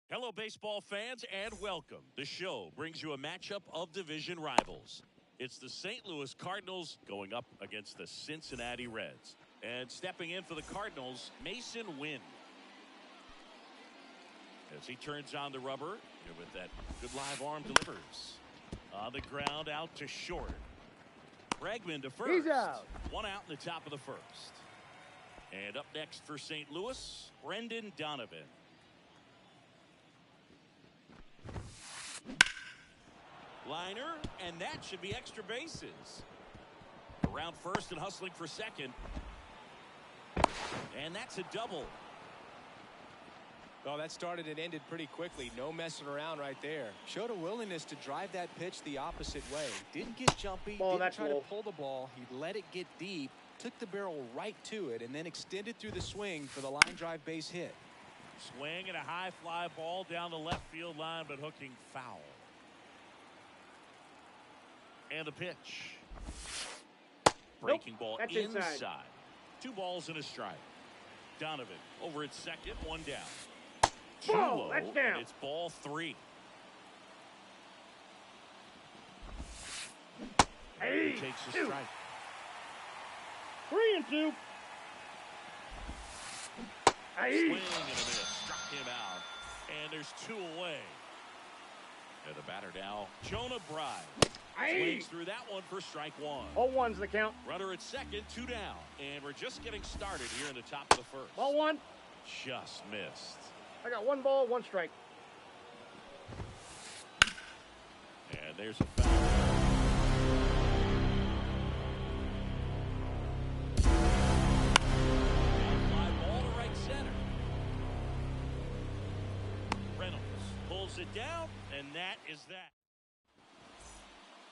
Hello, baseball fans, and welcome. The show brings you a matchup of division rivals. It's the St. Louis Cardinals going up against the Cincinnati Reds. And stepping in for the Cardinals, Mason Wynn. As he turns on the rubber, with that good live arm delivers. On the ground, out to short. Bregman to first. He's out. One out in the top of the first. And up next for St. Louis, Brendan Donovan. Liner, and that should be extra bases. Around first and hustling for second. And that's a double. Oh, that started and ended pretty quickly. No messing around right there. Showed a willingness to drive that pitch the opposite way. Didn't get jumpy, didn't try to pull the ball. He let it get deep, took the barrel right to it, and then extended through the swing for the line drive base hit. Swing and a high fly ball down the left field line, but hooking foul. And the pitch. Breaking ball inside. 2 balls and a strike. Donovan over at second, 1 down. Too low, that's down. and it's ball 3. Hey, he takes a 2. strike. 3 and 2. Swing and a miss. Struck him out. And there's 2 away. And the batter now, Jonah Bride. Swings through that one for strike 1. All one's the count. Runner at second, 2 down. And we're just getting started here in the top of the first. Ball 1. Just missed. I got 1 ball, 1 strike. And there's a foul. Fly ball to right center. Reynolds pulls it down, and that is that.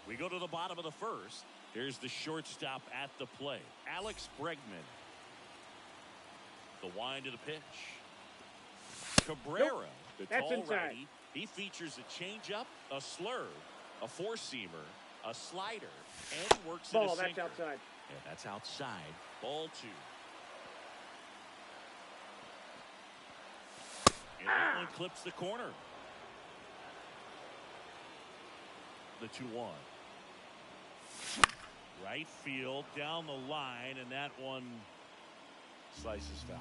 We go to the bottom of the first. Here's the shortstop at the plate, Alex Bregman. The wind of the pitch. Cabrera, the That's tall inside. righty. He features a changeup, a slurve, a four-seamer, a slider, and he works in a Ball, sinker. that's outside. Yeah, that's outside. Ball 2. And that one clips the corner. The 2-1. Right field, down the line, and that one slices foul.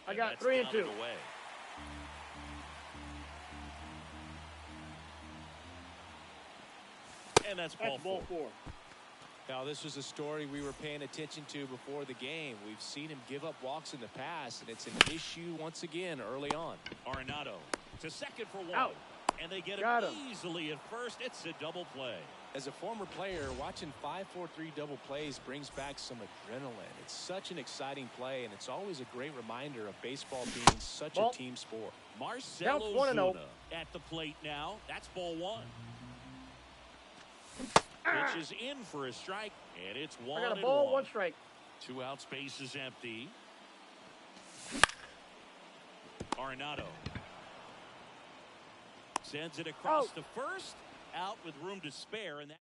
I got that's 3 and grounded 2. Away. And that's ball 4. Now, this was a story we were paying attention to before the game. We've seen him give up walks in the past, and it's an issue once again early on. Arenado to second for 1. Out. And they get Got him him. easily at first. It's a double play. As a former player, watching 5-4-3 double plays brings back some adrenaline. It's such an exciting play, and it's always a great reminder of baseball being such a team sport. Marcelo Counts 1-0. Zuna at the plate now. That's ball 1. Pitch is in for a strike, and it's 1-1. I got a ball, 1 strike. 2 out, space is empty. Arenado sends it across the first, out with room to spare, and that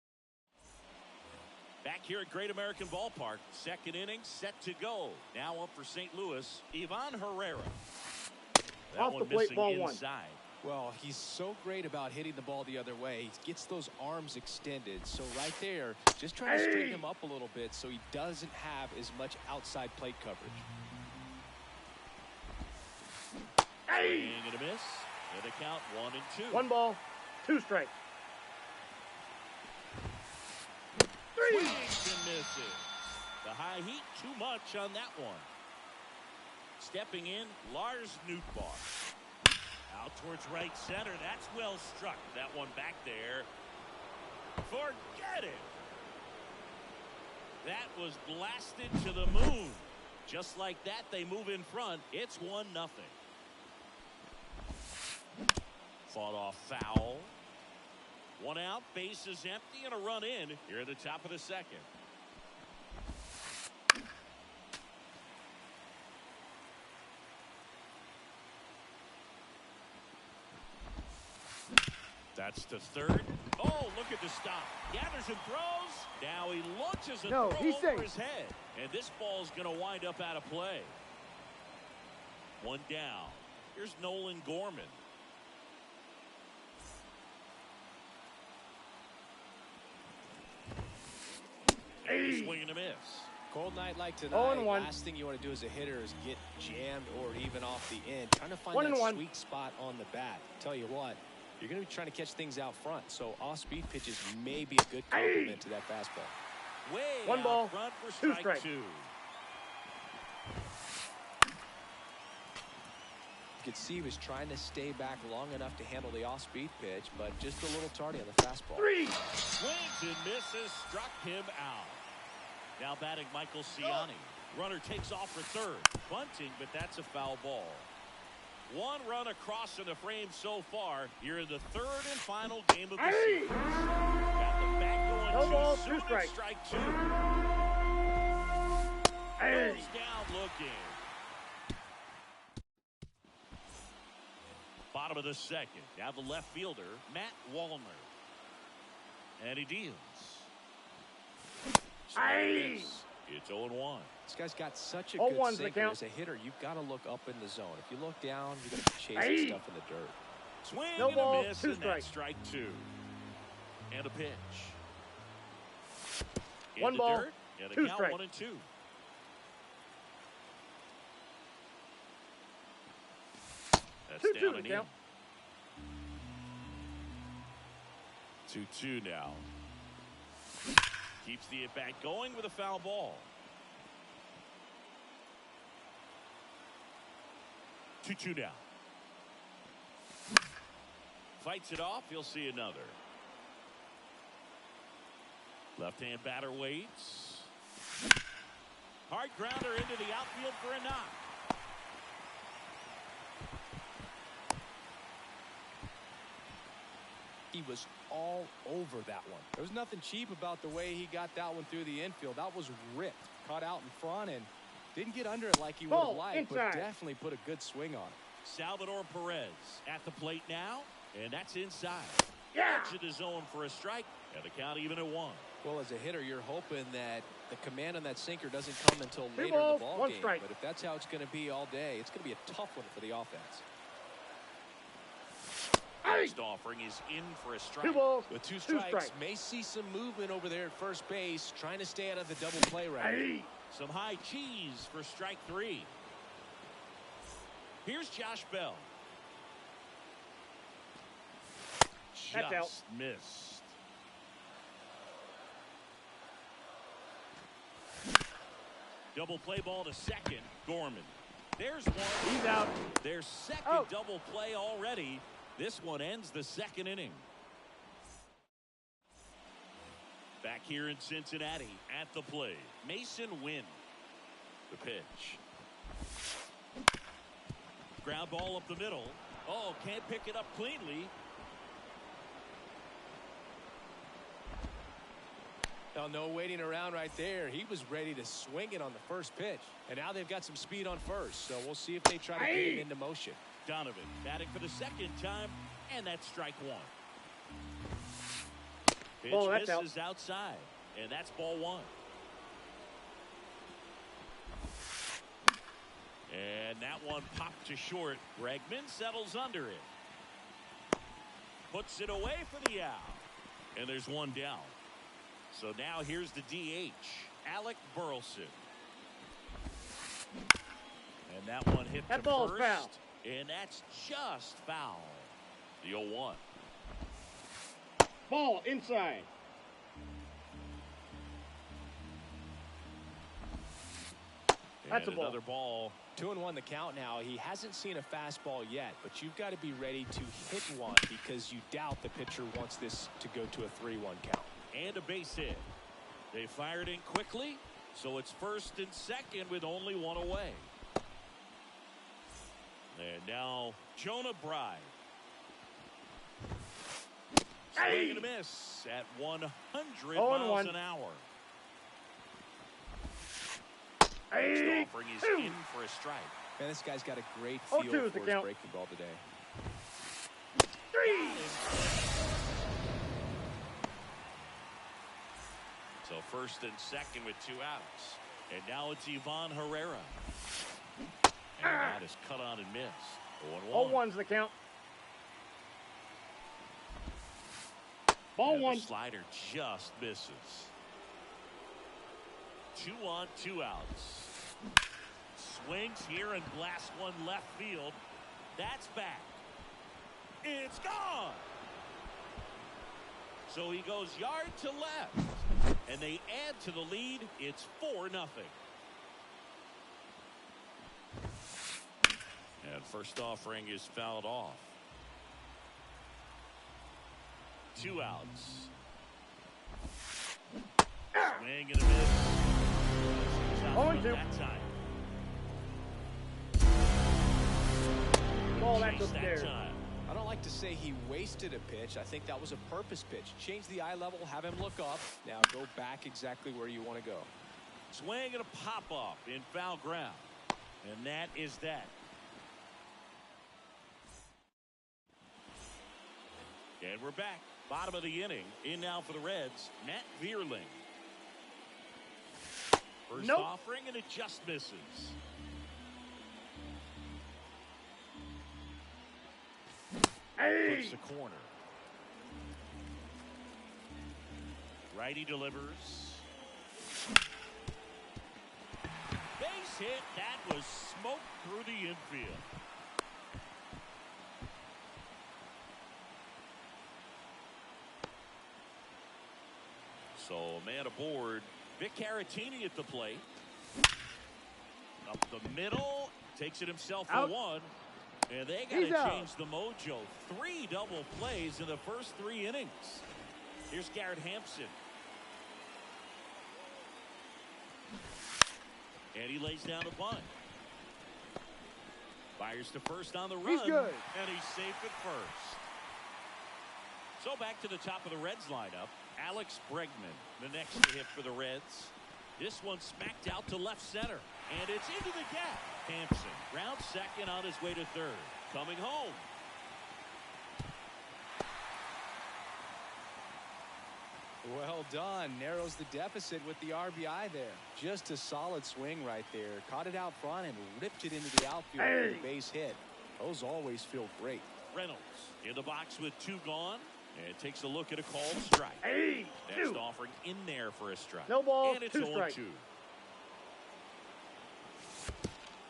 back here at Great American Ballpark, second inning set to go. Now up for St. Louis, Ivan Herrera. That off one the plate, missing ball inside. one. Well, he's so great about hitting the ball the other way. He gets those arms extended. So right there, just trying to straighten him up a little bit so he doesn't have as much outside plate coverage. Swing and a miss. And a count 1-2. 1 ball, 2 strikes. Swings and misses. The high heat, too much on that one. Stepping in, Lars Nootbaar. Out towards right center. That's well struck. That one back there. Forget it. That was blasted to the moon. Just like that, they move in front. It's 1-0. Fought off foul. 1 out, bases empty, and a run in here at the top of the second. That's the third. Oh, look at the stop. Gathers and throws. Now he launches a throw over his head. And this ball's going to wind up out of play. 1 down. Here's Nolan Gorman. Swing and a miss. Cold night like tonight, 0-1. last thing you want to do as a hitter is get jammed or even off the end. Trying to find that sweet spot on the bat. Tell you what, you're going to be trying to catch things out front, so off-speed pitches may be a good complement to that fastball. Way 1 ball, front for 2 strike strikes. 2. You could see he was trying to stay back long enough to handle the off-speed pitch, but just a little tardy on the fastball. 3. Swings and misses, struck him out. Now batting Michael Ciani. Runner takes off for third. Bunting, but that's a foul ball. 1 run across in the frame so far here in the third and final game of the series. Got the bat going No ball, soon. 2 strikes. Strike 2. Goes down looking. Bottom of the second. Now the left fielder, Matt Wallner. And he deals. It's 0-1. This guy's got such a good 0-1's sinker. As a hitter, you've got to look up in the zone. If you look down, you're going to be chasing stuff in the dirt. Swing no and ball, a miss, 2 and that's strike 2. And a pitch. 1 ball, dirt, and a 2 count strikes. 1-2. That's 2-2 down and the in. count. 2-2 now. Keeps the at-bat going with a foul ball. 2-2 now. Fights it off. He'll see another. Left-hand batter waits. Hard grounder into the outfield for a knock. He was all over that one. There was nothing cheap about the way he got that one through the infield. That was ripped. Caught out in front and didn't get under it like he would have liked, but definitely put a good swing on it. Salvador Perez at the plate now, and that's inside. Edge of the zone for a strike, and the count even at 1. Well, as a hitter, you're hoping that the command on that sinker doesn't come until later in the ball game. But if that's how it's going to be all day, it's going to be a tough one for the offense. First offering is in for a strike. 2 balls, With 2 strikes. strikes, may see some movement over there at first base, trying to stay out of the double play right. Some high cheese for strike 3. Here's Josh Bell. That's out. Just missed. Double play ball to second. Gorman. There's one. He's out. Their second double play already. This one ends the second inning. Back here in Cincinnati at the plate, Mason Wynn. The pitch. Ground ball up the middle. Oh, can't pick it up cleanly. Well, no waiting around right there. He was ready to swing it on the first pitch. And now they've got some speed on first. So we'll see if they try to get it into motion. Donovan batting for the second time, and that's strike one. Pitch misses outside, and that's ball one. And that one popped to short. Bregman settles under it. Puts it away for the out. And there's one down. So now here's the DH, Alec Burleson. And that one hit to first. Foul. And that's just foul. The 0-1. Ball inside. That's another ball. 2-1 the count now. He hasn't seen a fastball yet, but you've got to be ready to hit one because you doubt the pitcher wants this to go to a 3-1 count. And a base hit. They fired in quickly, so it's first and second with only one away. And now Jonah Bride. Swing and a miss at 100 miles an hour. Next offering is in for a strike. Man, this guy's got a great feel for his breaking ball today. 3. So first and second with 2 outs. And now it's Ivan Herrera. And that is cut on and missed. 0-1. 0-1's the count. Ball one. The slider just misses. 2 on, 2 outs. Swings here and blasts one left field. That's back. It's gone. So he goes yard to left. And they add to the lead. It's 4-0. And first offering is fouled off. 2 outs. Swing and a miss. 0-2. That time. Ball that's upstairs. I don't like to say he wasted a pitch. I think that was a purpose pitch. Change the eye level, have him look up. Now go back exactly where you want to go. Swing and a pop up in foul ground. And that is that. And we're back. Bottom of the inning. In now for the Reds, Matt Vierling. First offering, and it just misses. Puts the corner. Righty delivers. Base hit. That was smoked through the infield. So a man aboard. Vic Caratini at the plate. Up the middle. Takes it himself for one. And they got to change the mojo. 3 double plays in the first 3 innings. Here's Garrett Hampson. And he lays down a bunt. Fires to first on the run. He's good. And he's safe at first. So back to the top of the Reds lineup. Alex Bregman, the next to hit for the Reds. This one smacked out to left center. And it's into the gap. Hampson round second on his way to third. Coming home. Well done. Narrows the deficit with the RBI there. Just a solid swing right there. Caught it out front and ripped it into the outfield for the base hit. Those always feel great. Reynolds in the box with 2 gone. And takes a look at a called strike. Next offering in there for a strike. No ball, and it's 2 strikes. 0-2.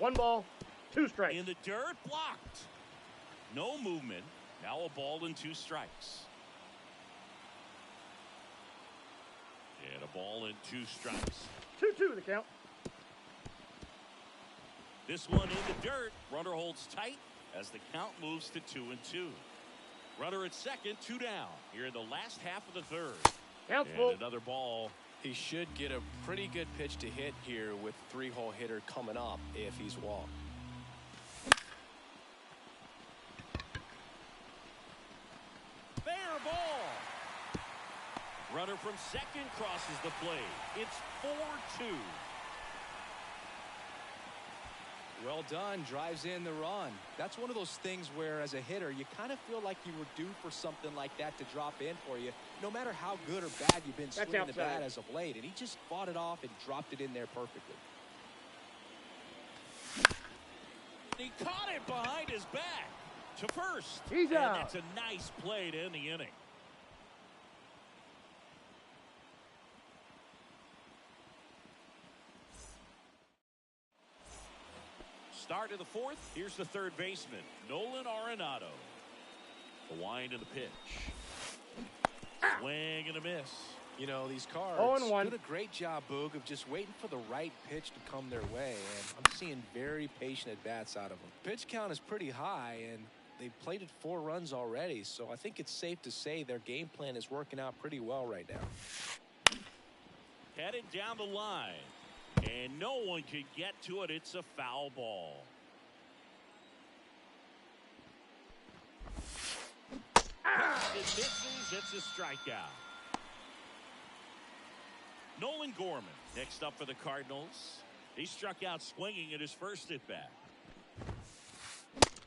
1 ball, 2 strikes. In the dirt, blocked. No movement. Now a ball and 2 strikes. And a ball and 2 strikes. 2-2 the count. This one in the dirt. Runner holds tight as the count moves to 2-2. Runner at second, 2 down. Here in the last half of the third. Count's and full. Another ball. He should get a pretty good pitch to hit here with 3-hole hitter coming up if he's walked. Fair ball. Runner from second crosses the plate. It's 4-2. Well done, drives in the run. That's one of those things where, as a hitter, you kind of feel like you were due for something like that to drop in for you, no matter how good or bad you've been swinging the bat as of late. And he just fought it off and dropped it in there perfectly. He caught it behind his back to first. He's out. That's a nice play to end the inning. Start of the fourth. Here's the third baseman, Nolan Arenado. The wind of the pitch. Swing and a miss. You know, these Cards 0-1. did a great job, Boog, of just waiting for the right pitch to come their way. And I'm seeing very patient at-bats out of them. Pitch count is pretty high, and they've plated 4 runs already. So I think it's safe to say their game plan is working out pretty well right now. Headed down the line. And no one can get to it. It's a foul ball. It misses. It's a strikeout. Nolan Gorman next up for the Cardinals. He struck out swinging at his first at bat.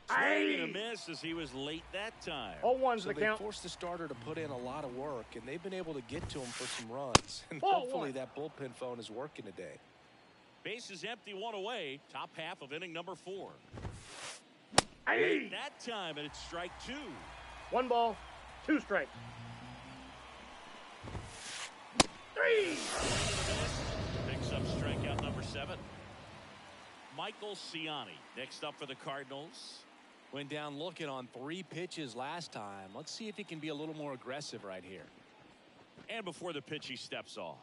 Swing and a miss as he was late that time. 0-1's so the they count. Forced the starter to put in a lot of work, and they've been able to get to him for some runs. And hopefully that bullpen phone is working today. Base is empty, 1 away. Top half of inning number 4. Late that time, and it's strike 2. 1 ball, 2 strikes. 3. Picks up strikeout number 7. Michael Ciani next up for the Cardinals. Went down looking on 3 pitches last time. Let's see if he can be a little more aggressive right here. And before the pitch, he steps off.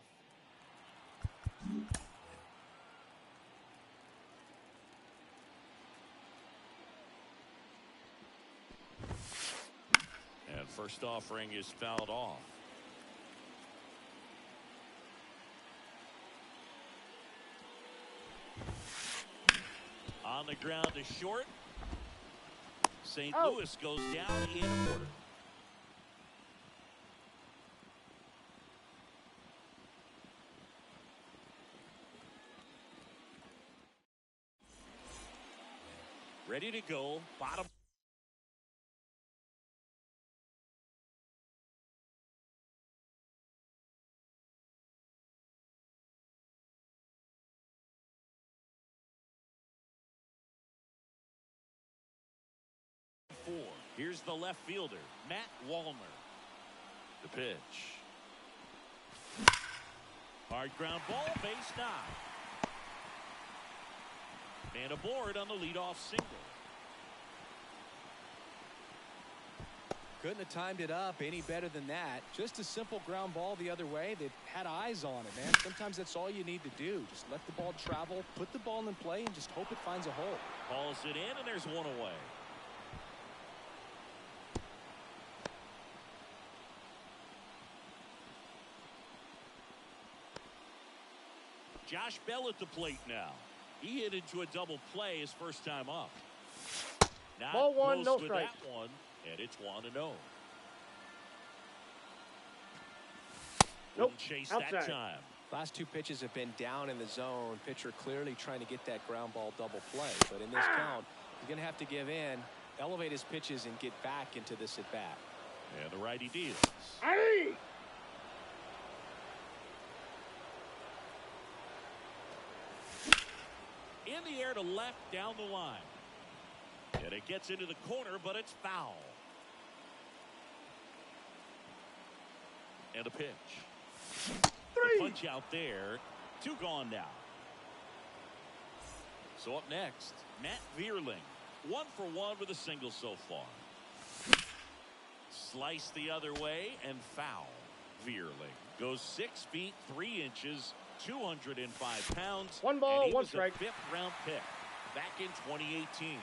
And first offering is fouled off. On the ground to short. St. Louis goes down in order. Ready to go. Bottom. Here's the left fielder, Matt Wallner. The pitch. Hard ground ball, base knock. Man aboard on the leadoff single. Couldn't have timed it up any better than that. Just a simple ground ball the other way. They've had eyes on it, man. Sometimes that's all you need to do. Just let the ball travel, put the ball in play, and just hope it finds a hole. Calls it in, and there's 1 away. Josh Bell at the plate now. He hit into a double play his first time up. Not ball 1, no with strike. that one, and it's 1-0. Nope, chase outside. that time. Last 2 pitches have been down in the zone. Pitcher clearly trying to get that ground ball double play. But in this count, he's going to have to give in, elevate his pitches, and get back into this at bat. And the righty deals. In the air to left down the line. And it gets into the corner, but it's foul. And a pitch. 3. The punch out there. 2 gone now. So up next, Matt Vierling. 1 for 1 with a single so far. Slice the other way and foul. Vierling goes 6 feet 3 inches. 205 pounds. 1 ball, and he 1 was strike. a 5th round pick back in 2018.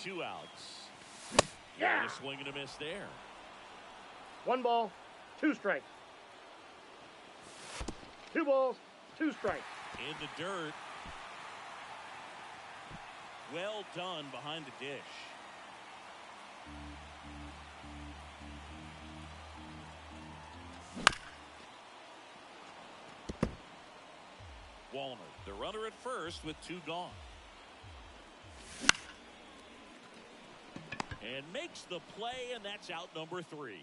Two outs. Yeah. And a swing and a miss there. 1 ball, 2 strikes. 2 balls, 2 strikes. In the dirt. well done behind the dish. Walner, the runner at first with 2 gone. And makes the play, and that's out number 3.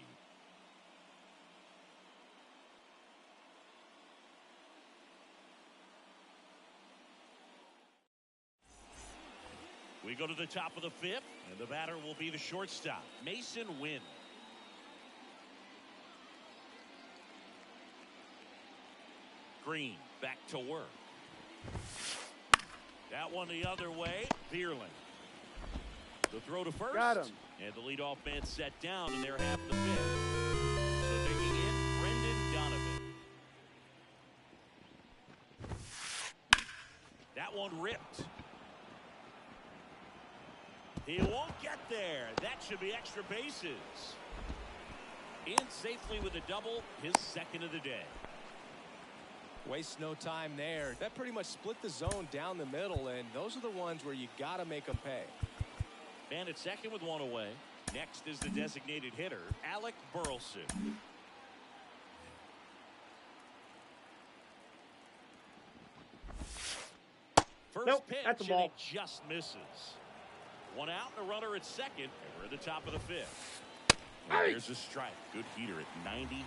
We go to the top of the 5th, and the batter will be the shortstop, Mason Wynn. Green back to work. That one the other way. Bierling. The throw to first. Got him. And the leadoff man set down in their half of the 5th. So digging in, Brendan Donovan. That one ripped. He won't get there. That should be extra bases. In safely with a double, his 2nd of the day. Waste no time there. That pretty much split the zone down the middle, and those are the ones where you got to make them pay. Man at second with 1 away. Next is the designated hitter, Alec Burleson. First pitch, that's a ball. and he just misses. 1 out and a runner at second, and we're at the top of the 5th. And there's a strike. Good heater at 98.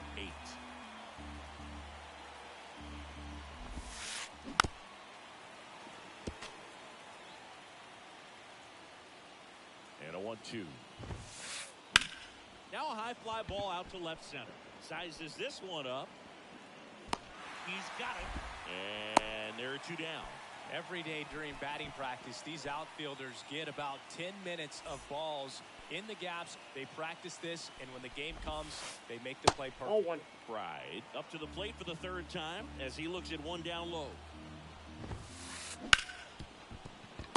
And a 1-2. Now a high fly ball out to left center. Sizes this one up. He's got it. And there are 2 down. Every day during batting practice, these outfielders get about 10 minutes of balls in the gaps. They practice this, and when the game comes, they make the play perfect. 0-1. Pride up to the plate for the 3rd time as he looks at 1 down low.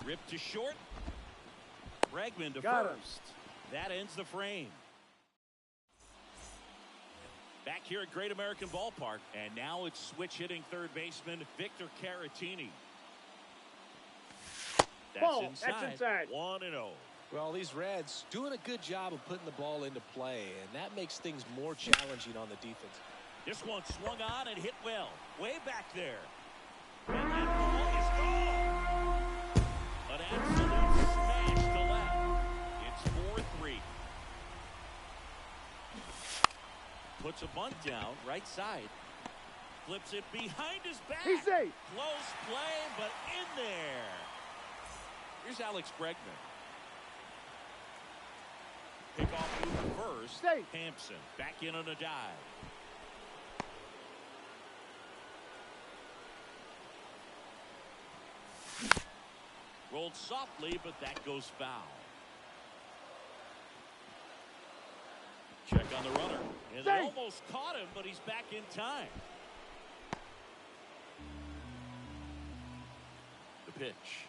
Ripped to short. Bregman to Got first. That ends the frame. Back here at Great American Ballpark, and now it's switch hitting 3rd baseman Victor Caratini. That's inside. 1-0. Well, these Reds doing a good job of putting the ball into play, and that makes things more challenging on the defense. This one swung on and hit well. Way back there. And that ball is gone. An absolute smash to left. It's 4-3. Puts a bunt down, right side. Flips it behind his back. He's safe. Close play, but in there. Here's Alex Bregman. Pick off move first. Safe. Hampson back in on a dive. Rolled softly, but that goes foul. Check on the runner. And they almost caught him, but he's back in time. The pitch.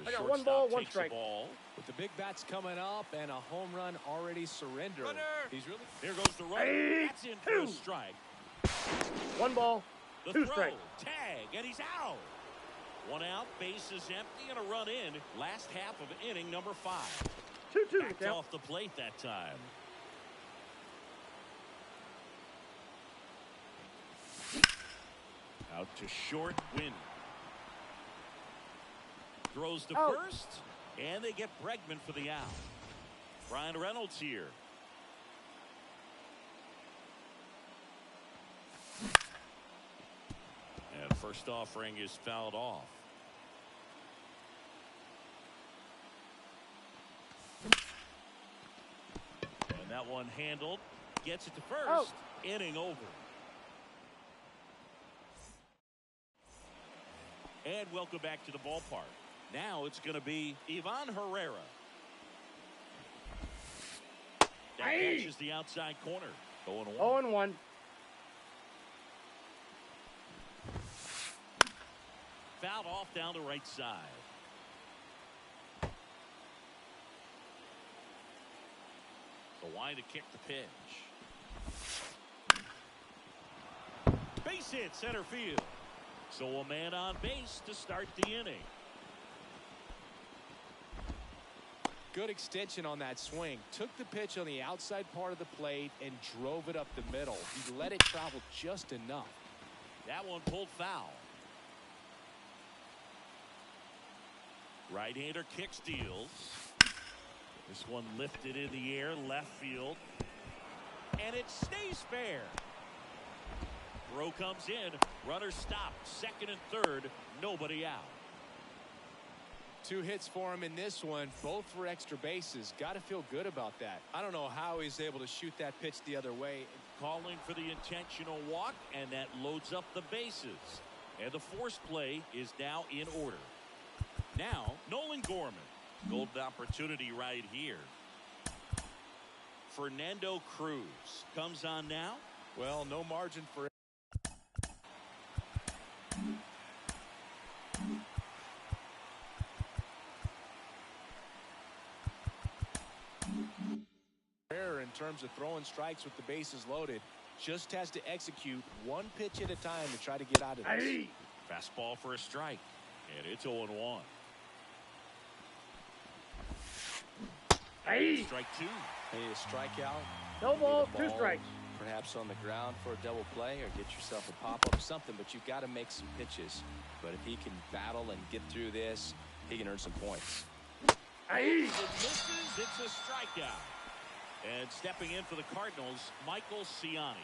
The I got 1 ball, 1 takes strike. the ball. With the big bats coming up and a home run already surrendered. He's really. There goes the runner. That's in for a strike. 1 ball, The 2 throw, strike. tag, and he's out. 1 out, base is empty, and a run in. Last half of inning number 5. 2-2. Backed off the plate that time. Out to short, Win. Throws to first, and they get Bregman for the out. Brian Reynolds here. And first offering is fouled off. And that one handled. Gets it to first. Inning over. And welcome back to the ballpark. Now it's going to be Ivan Herrera. That catches the outside corner. 0-1. 0-1. Fouled off down the right side. The wide to kick the pitch. Base hit center field. So a man on base to start the inning. Good extension on that swing. Took the pitch on the outside part of the plate and drove it up the middle. He let it travel just enough. That one pulled foul. Right-hander kick steals. This one lifted in the air, left field. And it stays fair. Throw comes in. Runner stopped. Second and third. Nobody out. 2 hits for him in this one, both for extra bases. Got to feel good about that. I don't know how he's able to shoot that pitch the other way. Calling for the intentional walk, and that loads up the bases. And the force play is now in order. Now, Nolan Gorman. Golden opportunity right here. Fernando Cruz comes on now. Well, no margin for error in terms of throwing strikes with the bases loaded. Just has to execute one pitch at a time to try to get out of this. Fastball for a strike, and it's 0-1. Strike 2. A strikeout. No ball, 2 strikes. Perhaps on the ground for a double play or get yourself a pop-up or something, but you've got to make some pitches. But if he can battle and get through this, he can earn some points. It misses. It's a strikeout. And stepping in for the Cardinals, Michael Ciani.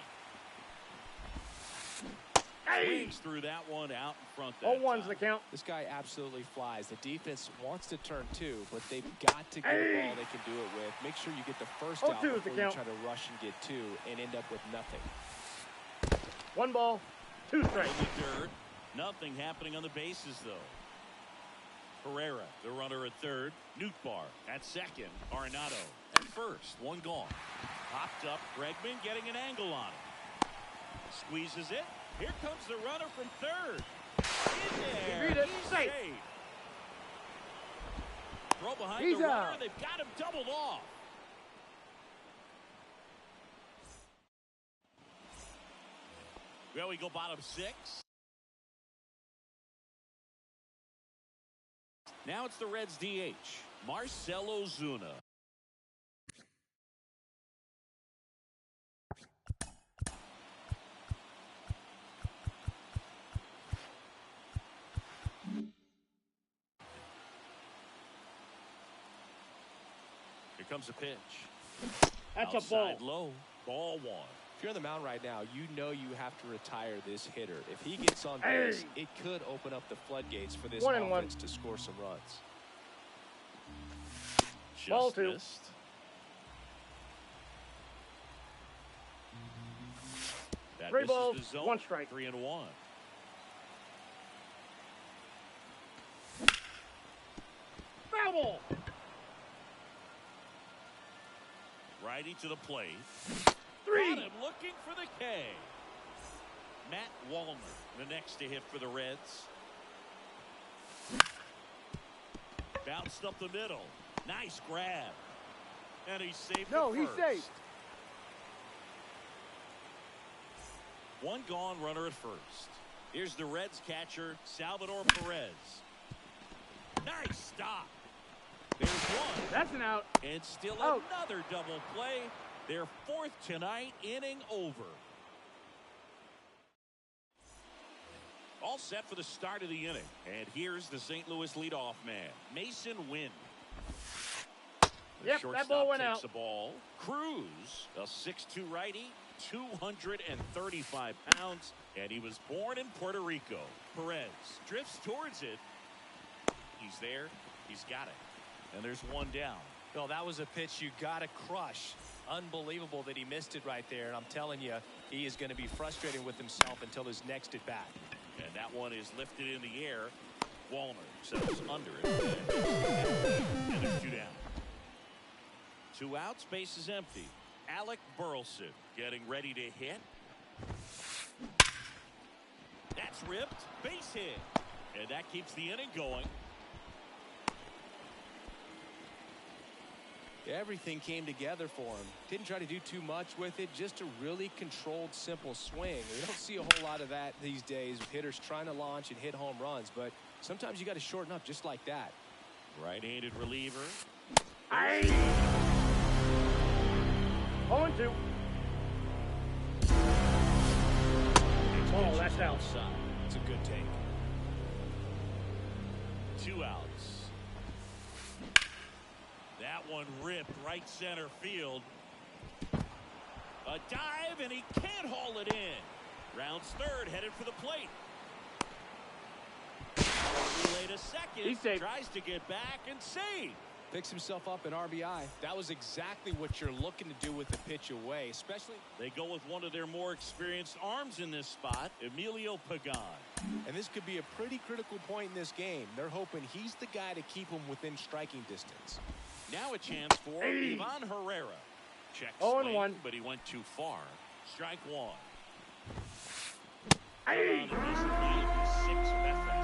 Swings through that one out in front. 0-1's the count. This guy absolutely flies. The defense wants to turn 2, but they've got to get a ball they can do it with. Make sure you get the first out before you try to rush and get 2 and end up with nothing. 1 ball, 2 strikes. Dirt. Nothing happening on the bases, though. Herrera, the runner at third. Nootbaar at second. Arenado at first. 1 gone. Popped up. Bregman getting an angle on it. Squeezes it. Here comes the runner from third. In there. Read it. He's safe. Throw behind He's the runner. out. They've got him doubled off. Well, we go bottom 6. Now it's the Reds DH, Marcell Ozuna. Here comes a pitch. That's outside a ball. Low. Ball 1. If you're on the mound right now, you know you have to retire this hitter. If he gets on base, it could open up the floodgates for this offense to score some runs. Just ball 2. Missed. That 3 misses balls, the zone. 1 strike. 3-1. Foul ball. Righty to the plate. 3. Got him looking for the K. Matt Wallner, the next to hit for the Reds. Bounced up the middle. Nice grab. And he saved it He's first. safe. 1 gone, runner at first. Here's the Reds catcher, Salvador Perez. Nice stop. There's 1. That's an out. And still Out. another double play. Their 4th tonight, inning over. All set for the start of the inning. And here's the St. Louis leadoff man, Mason Wynn. The Yep, that ball went takes out. the ball. Cruz, a 6'2 righty, 235 pounds, and he was born in Puerto Rico. Perez drifts towards it. He's there. He's got it. And there's 1 down. Well, that was a pitch you got to crush. Unbelievable that he missed it right there. And I'm telling you, he is going to be frustrated with himself until his next at bat. And that one is lifted in the air. Wallner settles under it. And there's 2 down. 2 outs, base is empty. Alec Burleson getting ready to hit. That's ripped. Base hit. And that keeps the inning going. Everything came together for him. Didn't try to do too much with it. Just a really controlled, simple swing. We don't see a whole lot of that these days with hitters trying to launch and hit home runs. But sometimes you got to shorten up just like that. Right-handed reliever. 0-2. Oh, that's outside. It's a good take. 2 outs. That one ripped right center field. A dive, and he can't haul it in. Rounds third, headed for the plate. Relay to second. He's safe. Tries to get back and save. Picks himself up an RBI. That was exactly what you're looking to do with the pitch away, especially. They go with one of their more experienced arms in this spot, Emilio Pagan. And this could be a pretty critical point in this game. They're hoping he's the guy to keep him within striking distance. Now a chance for Ivan Herrera. Check 0-1. but he went too far. Strike one.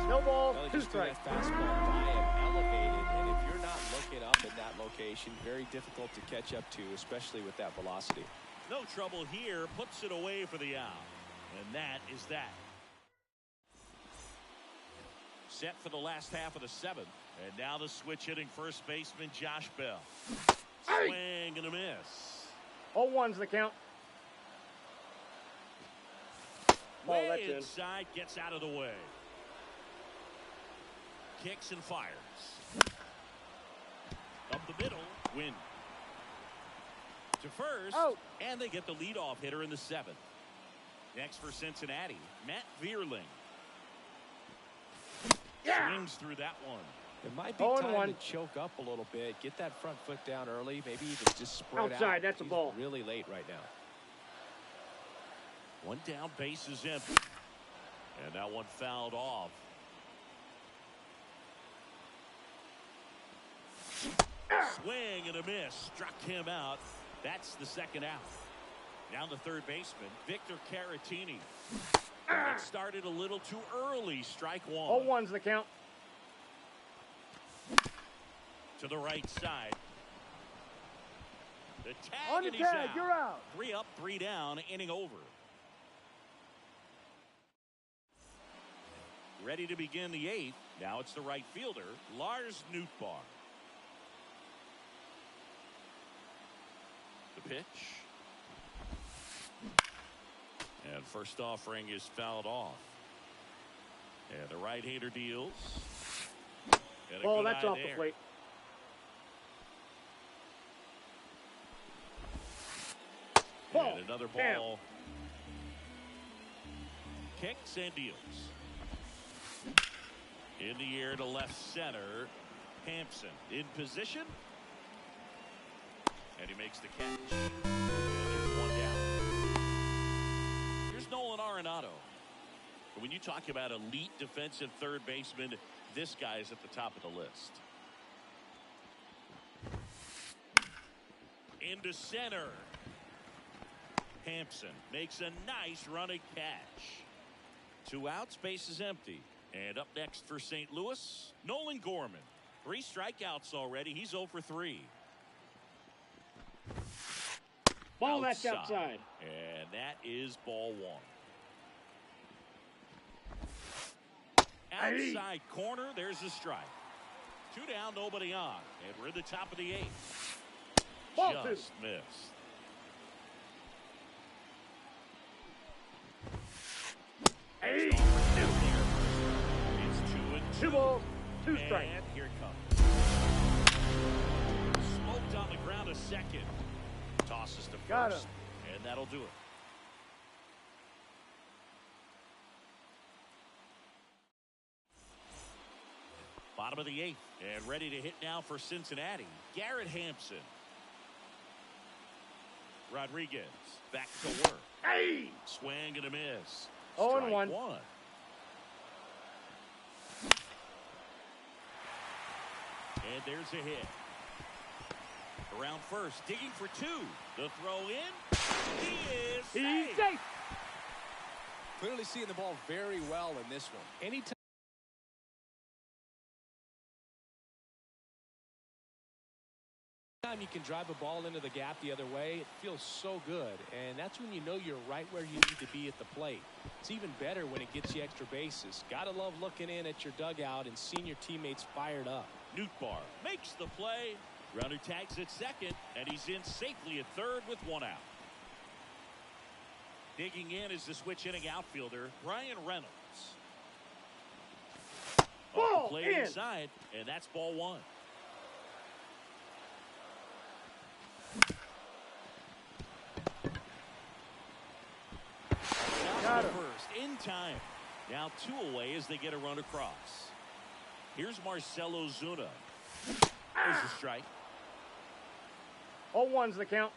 No ball, Well, 2 just strikes. that fastball by him elevated, and if you're not looking up in that location, very difficult to catch up to, especially with that velocity. No trouble here. Puts it away for the out. And that is that. Set for the last half of the 7th. And now the switch hitting first baseman Josh Bell. Swing and a miss. 0-1's the count. Ball, Way that's in. inside, gets out of the way. Kicks and fires. Up the middle, win. To first, and they get the leadoff hitter in the 7th. Next for Cincinnati, Matt Vierling. Swings through that one. It might be time to choke up a little bit, get that front foot down early, maybe even just spread outside, out. That's a ball. Really late right now. One down, base is empty. And that one fouled off. Swing and a miss. Struck him out. That's the 2nd out. Now the third baseman, Victor Caratini. It started a little too early. Strike one. 0-1's the count. To the right side. The tag, On the and he's tag, out. you're out. 3 up, 3 down, inning over. Ready to begin the 8th. Now it's the right fielder, Lars Nootbaar. The pitch. And first offering is fouled off. And the right-hander deals. And Ball, that's off the plate. And another ball. Kicks and deals. In the air to left center. Hampson in position. And he makes the catch. And there's one down. Here's Nolan Arenado. When you talk about elite defensive third baseman, this guy is at the top of the list. Into center. Hampson makes a nice running catch. 2 outs, base is empty. And up next for St. Louis, Nolan Gorman. 3 strikeouts already. He's 0 for 3. Ball, that's outside. And that is ball 1. Outside corner, there's a strike. 2 down, nobody on. And we're at the top of the 8th. Ball Just missed. It's 2-2. 2 balls, 2 strikes. And here it comes. Smoked on the ground a second. Tosses to Got first. him. And that'll do it. Bottom of the 8th. And ready to hit now for Cincinnati, Garrett Hampson. Rodriguez back to work. Swing and a miss. 0-1. And there's a hit. Around first, digging for 2. The throw in. He's safe. Clearly seeing the ball very well in this one. Anytime you can drive a ball into the gap the other way, it feels so good, and that's when you know you're right where you need to be at the plate. It's even better when it gets you extra bases. Gotta love looking in at your dugout and seeing your teammates fired up. Nootbaar makes the play, Runner tags at second, and he's in safely at third with one out. Digging in is the switch inning outfielder, Brian Reynolds. Ball play in. inside, and that's ball one. Got him. First in time. Now 2 away as they get a run across. Here's Marcelo Zuna. There's the strike. 0-1's the count.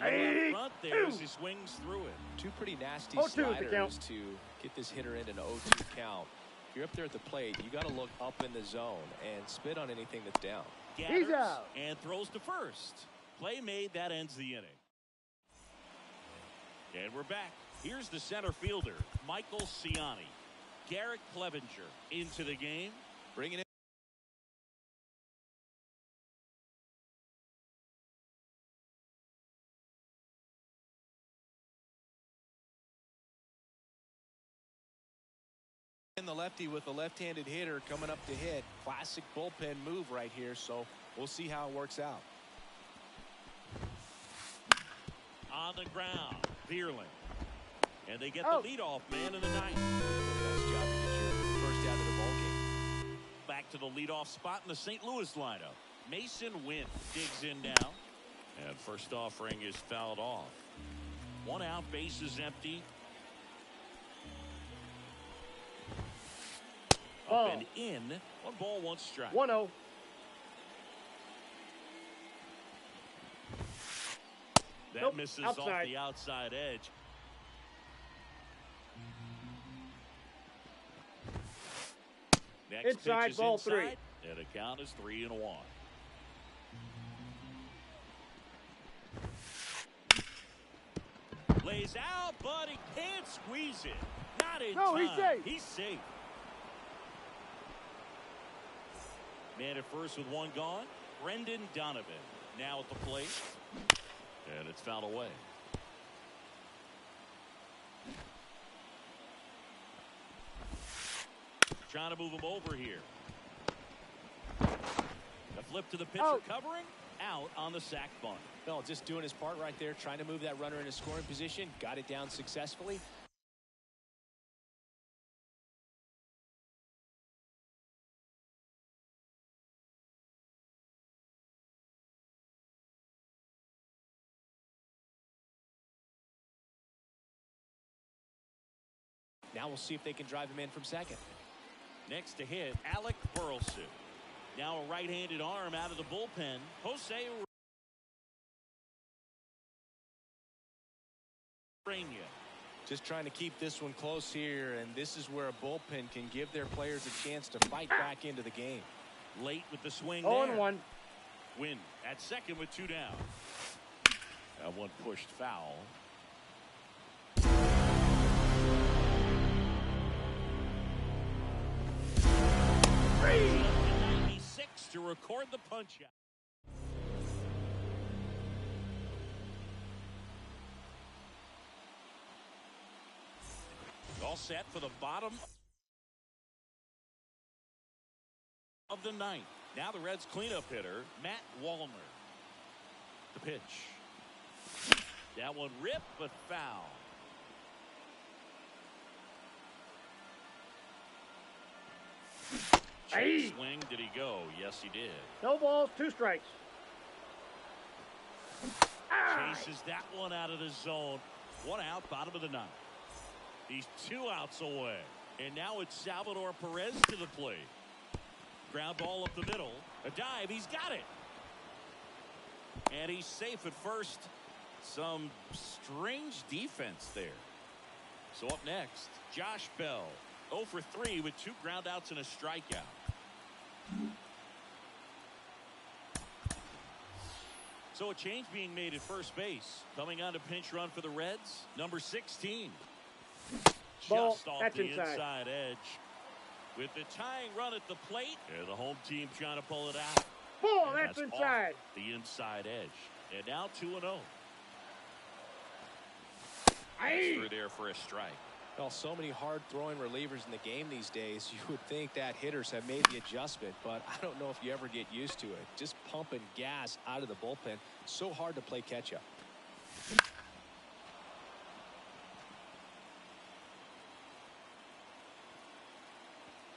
A little out front there as he swings through it. Two pretty nasty 0-2 the count. sliders to get this hitter in an 0-2 count. If you're up there at the plate, you got to look up in the zone and spit on anything that's down. Gathers He's out. and throws to first. Play made. That ends the inning. And we're back. Here's the center fielder, Michael Ciani. Garrett Clevenger into the game. Bringing it. And the lefty with a left-handed hitter coming up to hit. Classic bullpen move right here, so we'll see how it works out. On the ground, Vierling. And they get the leadoff man in the ninth. Nice job to get your first out of the ballgame. Back to the leadoff spot in the St. Louis lineup. Mason Wynn digs in now. And first offering is fouled off. One out, bases empty. Up and in. 1 ball, 1 strike. 1-0. That misses off outside. the outside edge. Next Inside, pitch is ball inside, 3. and the count is 3-1. Lays out, but he can't squeeze it. Not in time. He's safe. He's safe. Man at first with 1 gone. Brendan Donovan now at the plate. And it's fouled away. Trying to move him over here. The flip to the pitcher covering. Out on the sac bunt. No, just doing his part right there, trying to move that runner in a scoring position. Got it down successfully. Now we'll see if they can drive him in from second. Next to hit, Alec Burleson. Now a right-handed arm out of the bullpen. Jose Urena. Just trying to keep this one close here, and this is where a bullpen can give their players a chance to fight back into the game. Late with the swing 0-1. Win at second with 2 down. That one pushed foul. Three. 96 to record the punch out. All set for the bottom of the 9th. Now the Reds cleanup hitter, Matt Wallner. The pitch. That one ripped, but foul. Swing, did he go? Yes, he did. No balls, 2 strikes. Chases that one out of the zone. 1 out, bottom of the 9th. He's 2 outs away. And now it's Salvador Perez to the plate. Ground ball up the middle. A dive. He's got it. And he's safe at first. Some strange defense there. So up next, Josh Bell. 0 for 3 with 2 groundouts and a strikeout. So a change being made at first base. Coming on to pinch run for the Reds, number 16. Ball, just off that's the inside edge. With the tying run at the plate, and the home team trying to pull it out. Ball, And that's inside. the inside edge. And now 2-0. Through there for a strike. Well, so many hard-throwing relievers in the game these days, you would think that hitters have made the adjustment, but I don't know if you ever get used to it. Just pumping gas out of the bullpen, so hard to play catch-up.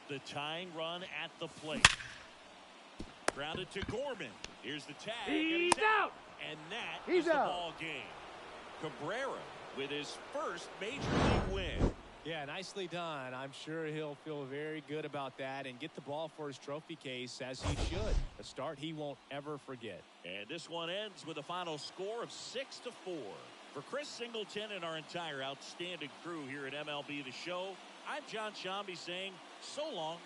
The tying run at the plate. Grounded to Gorman. Here's the tag. He's out. And that He's is the out. ball game. Cabrera with his first major league win. Yeah, nicely done. I'm sure he'll feel very good about that and get the ball for his trophy case, as he should. A start he won't ever forget. And this one ends with a final score of 6-4. For Chris Singleton and our entire outstanding crew here at MLB The Show, I'm John Shambi saying so long